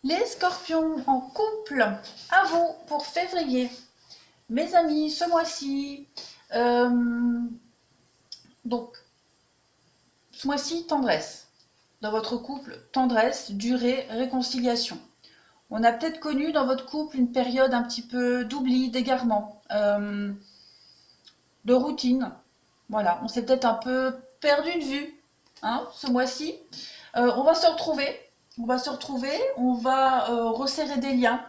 Les scorpions en couple, à vous pour février. Mes amis, ce mois-ci, euh, donc ce mois-ci, tendresse. Dans votre couple, tendresse, durée, réconciliation. On a peut-être connu dans votre couple une période un petit peu d'oubli, d'égarement, de routine. Voilà, on s'est peut-être un peu perdu de vue hein, ce mois-ci. On va se retrouver, on va resserrer des liens.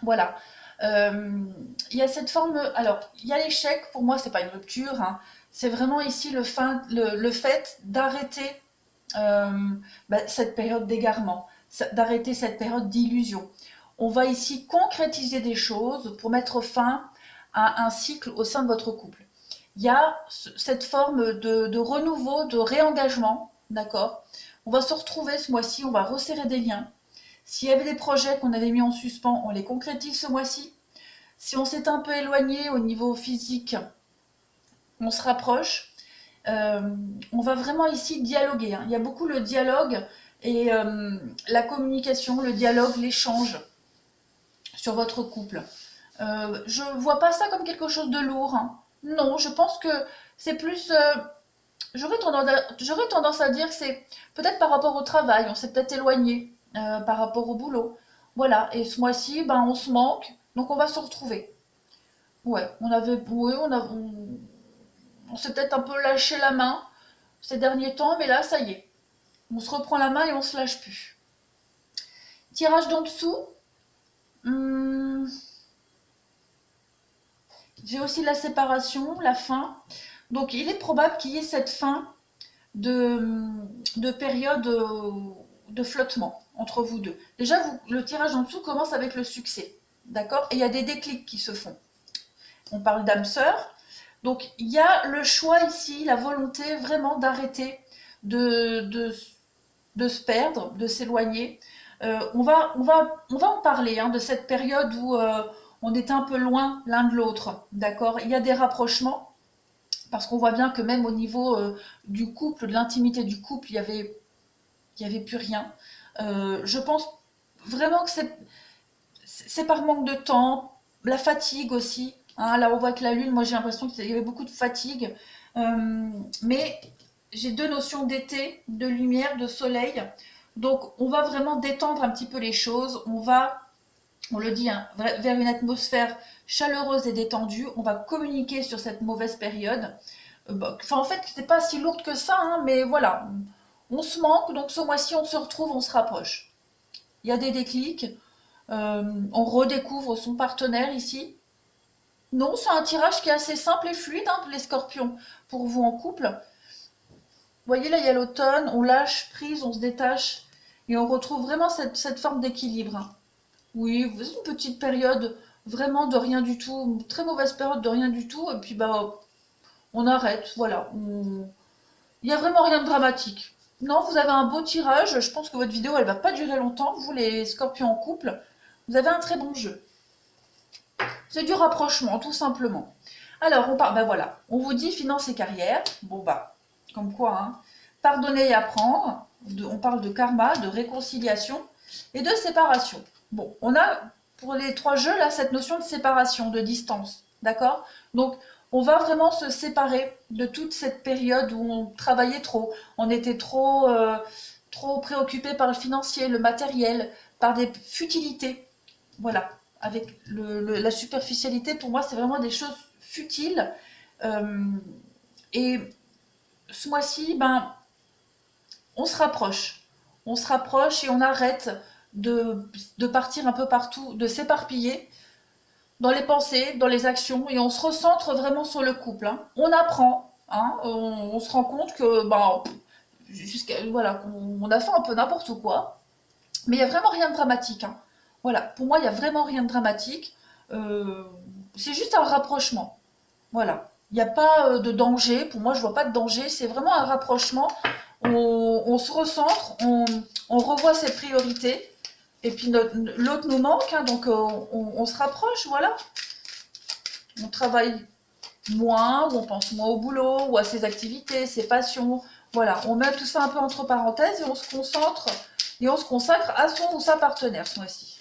Voilà. Il y a cette forme. Alors, il y a l'échec, pour moi, c'est pas une rupture. Hein, c'est vraiment ici le fait d'arrêter cette période d'égarement, d'arrêter cette période d'illusion. On va ici concrétiser des choses pour mettre fin à un cycle au sein de votre couple. Il y a cette forme de renouveau, de réengagement, d'accord. On va se retrouver ce mois-ci, on va resserrer des liens. S'il y avait des projets qu'on avait mis en suspens, on les concrétise ce mois-ci. Si on s'est un peu éloigné au niveau physique, on se rapproche. On va vraiment ici dialoguer. Hein. Il y a beaucoup le dialogue et la communication, le dialogue, l'échange sur votre couple. Je ne vois pas ça comme quelque chose de lourd. Hein. Non, je pense que c'est plus... j'aurais tendance à dire que c'est peut-être par rapport au travail, on s'est peut-être éloigné par rapport au boulot. Voilà, et ce mois-ci, ben, on se manque, donc on va se retrouver. Ouais, on s'est peut-être un peu lâché la main ces derniers temps, mais là, ça y est. On se reprend la main et on se lâche plus. Tirage d'en dessous. Hum, j'ai aussi la séparation, la fin. Donc, il est probable qu'il y ait cette fin de, de période de flottement entre vous deux. Déjà, le tirage en dessous commence avec le succès. D'accord. Et il y a des déclics qui se font. On parle d'âme sœur. Donc, il y a le choix ici, la volonté vraiment d'arrêter de, de, de se perdre, de s'éloigner. On va en parler hein, de cette période où on était un peu loin l'un de l'autre. D'accord. Il y a des rapprochements parce qu'on voit bien que même au niveau du couple, de l'intimité du couple, il y avait plus rien. Je pense vraiment que c'est par manque de temps, la fatigue aussi. Hein, là, on voit que la lune, moi j'ai l'impression qu'il y avait beaucoup de fatigue. Mais j'ai deux notions d'été, de lumière, de soleil. Donc, on va vraiment détendre un petit peu les choses. On va, on le dit, hein, vers une atmosphère chaleureuse et détendue. On va communiquer sur cette mauvaise période. Enfin, en fait, c'est pas si lourde que ça, hein, mais voilà. On se manque, donc ce mois-ci, on se retrouve, on se rapproche. Il y a des déclics. On redécouvre son partenaire ici. Non, c'est un tirage qui est assez simple et fluide, hein, les scorpions, pour vous en couple. Vous voyez, là, il y a l'automne, on lâche prise, on se détache, et on retrouve vraiment cette forme d'équilibre. Hein. Oui, c'est une petite période vraiment de rien du tout, une très mauvaise période de rien du tout, et puis bah, on arrête, voilà. Il n'y a vraiment rien de dramatique. Non, vous avez un beau tirage, je pense que votre vidéo, elle va pas durer longtemps, vous les scorpions en couple, vous avez un très bon jeu. C'est du rapprochement, tout simplement. Alors, on parle, ben voilà, on vous dit finance et carrière. Bon, bah, comme quoi, hein. Pardonner et apprendre. On parle de karma, de réconciliation et de séparation. Bon, on a pour les trois jeux, là, cette notion de séparation, de distance. D'accord. Donc, on va vraiment se séparer de toute cette période où on travaillait trop. On était trop préoccupé par le financier, le matériel, par des futilités. Voilà, avec la superficialité, pour moi, c'est vraiment des choses futiles. Euh, et ce mois-ci, ben, on se rapproche. On se rapproche et on arrête de partir un peu partout, de s'éparpiller dans les pensées, dans les actions, et on se recentre vraiment sur le couple. Hein. On apprend, hein, on se rend compte que ben, voilà, on a fait un peu n'importe quoi, mais il n'y a vraiment rien de dramatique. Hein. Voilà, pour moi, il n'y a vraiment rien de dramatique. Euh, c'est juste un rapprochement. Voilà. Il n'y a pas de danger. Pour moi, je ne vois pas de danger. C'est vraiment un rapprochement. On se recentre, on revoit ses priorités. Et puis l'autre nous manque, hein, donc on se rapproche, voilà. On travaille moins, ou on pense moins au boulot, ou à ses activités, ses passions. Voilà, on met tout ça un peu entre parenthèses et on se concentre Et on se consacre à son ou sa partenaire ce mois-ci.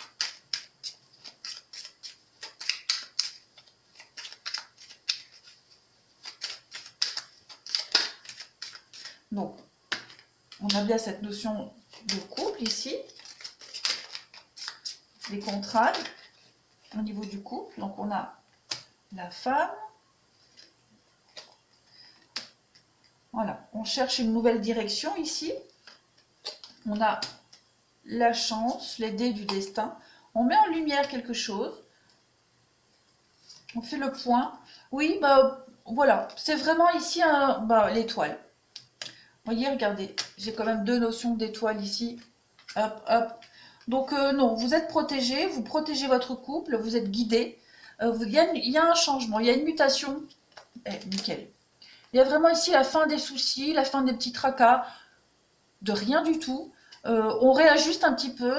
Donc, on a bien cette notion de couple ici, les contraintes au niveau du couple. Donc, on a la femme. Voilà, on cherche une nouvelle direction ici. On a la chance, les dés du destin. On met en lumière quelque chose. On fait le point. Oui, bah voilà, c'est vraiment ici l'étoile. Vous voyez, regardez, j'ai quand même deux notions d'étoile ici. Hop, hop. Donc non, vous êtes protégé, vous protégez votre couple, vous êtes guidé. Il y a un changement, il y a une mutation. Nickel. Il y a vraiment ici la fin des soucis, la fin des petits tracas, de rien du tout. On réajuste un petit peu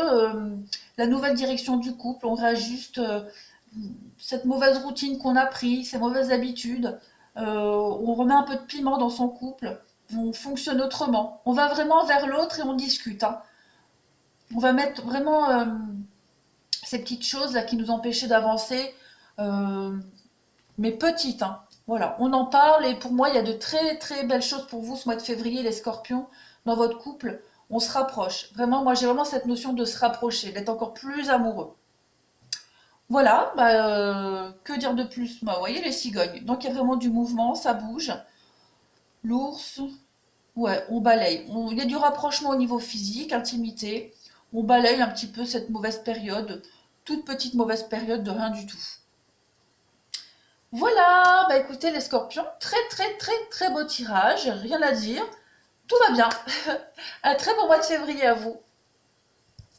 la nouvelle direction du couple, on réajuste cette mauvaise routine qu'on a pris, ces mauvaises habitudes. On remet un peu de piment dans son couple, on fonctionne autrement. On va vraiment vers l'autre et on discute. Hein. On va mettre vraiment ces petites choses là qui nous empêchaient d'avancer, mais petites. Hein. Voilà, on en parle et pour moi, il y a de très très belles choses pour vous ce mois de février, les scorpions, dans votre couple. On se rapproche. Vraiment, moi j'ai vraiment cette notion de se rapprocher, d'être encore plus amoureux. Voilà, que dire de plus? Bah, vous voyez les cigognes. Donc il y a vraiment du mouvement, ça bouge. L'ours, ouais, on balaye. Il y a du rapprochement au niveau physique, intimité. On balaye un petit peu cette mauvaise période, toute petite mauvaise période de rien du tout. Voilà, bah écoutez les scorpions, très très très très beau tirage, rien à dire, tout va bien. Un très bon mois de février à vous.